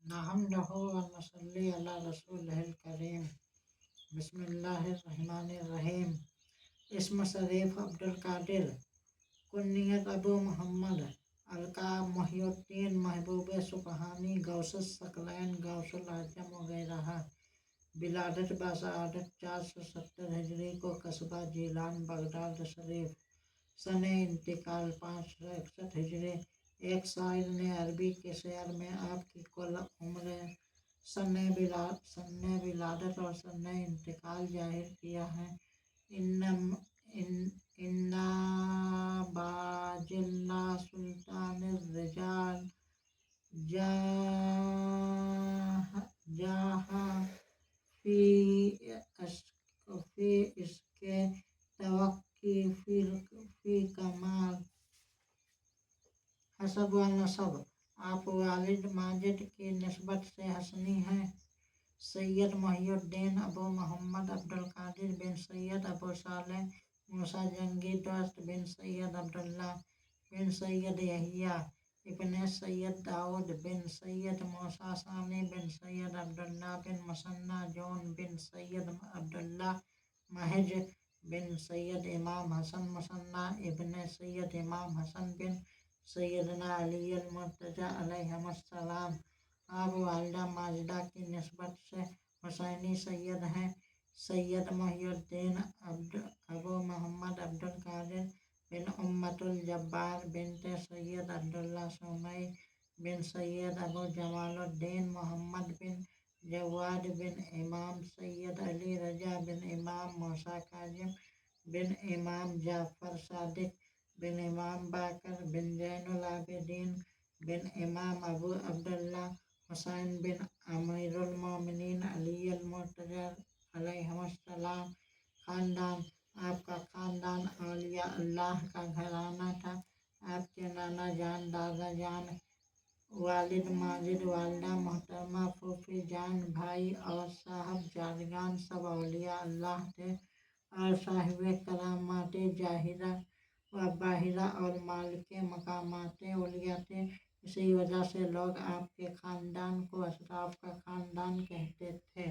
नहमदुहु व नसल्ली अला रसूलिहिल करीम। बिस्मिल्लाहिर्रहमानिर्रहीम। इस्म शरीफ अब्दुल कादिर। कुन्नियत अबू मोहम्मद। अलका मोहिउद्दीन महबूब सुबहानी गौसुस सकलैन गौसुल आजम वगैरह। विलादत बासआदत 470 हिजरी को कस्बा जीलान बगदाद शरीफ। सने इंतकाल 561 हिजरी। एक शायर ने अरबी के शेर में आपकी कुल उम्र, सन्ने विलादत और सन्ने इंतकाल जाहिर किया है। इन्ना बाजिल्ला सुल्तानिर रिजाल जाहा फी इसके तवक्की फी कमाल। हसब व नसब। आप वालिद माजिद की निस्बत से हसनी हैं। सैयद मोहिउद्दीन अबू मोहम्मद अब्दुल कादिर बिन सैयद अबू सालेह मूसा जंगी दोस्त बिन सैयद अब्दुल्ला बिन सैयद यहिया इब्ने सैयद दाऊद बिन सैयद मूसा सानी बिन सैयद अब्दुल्ला बिन मुसन्ना जौन बिन सैयद अब्दुल्ला महज बिन सैयद इमाम हसन मुसन्ना इब्ने सैयद इमाम हसन बिन सैयदना अली अल मुर्तजा अलैहिस्सलाम। आप वालिदा माजिदा की निस्बत से हुसैनी सैयद हैं। सैयद मोहिउद्दीन अबू मोहम्मद अब्दुल कादिर बिन उम्मतुल जब्बार बिनते सैयद अब्दुल्ला सुमई बिन सैयद अबू जमालुद्दीन मोहम्मद बिन जवाद बिन इमाम सैयद अली रजा बिन इमाम मूसा काजिम बिन इमाम जाफर सादिक बिन इमाम बाकर बिन जैनुल आबिदीन बिन इमाम अबू अब्दुल्ला हुसैन बिन अमीरुल मोमिनीन अली अल मुर्तजा अलैहिस्सलाम। खानदान। आपका खानदान औलिया अल्लाह का घराना था। आपके नाना जान, दादा जान, वालिद माजिद, वालिदा मोहतरमा, फूफी जान, भाई और साहबजादगान सब औलिया अल्लाह थे और साहिबे करामाते जाहिरा व बाहिरा और मालिके मकामाते औलिया थे। इसी वजह से लोग आपके खानदान को अशराफ का खानदान कहते थे।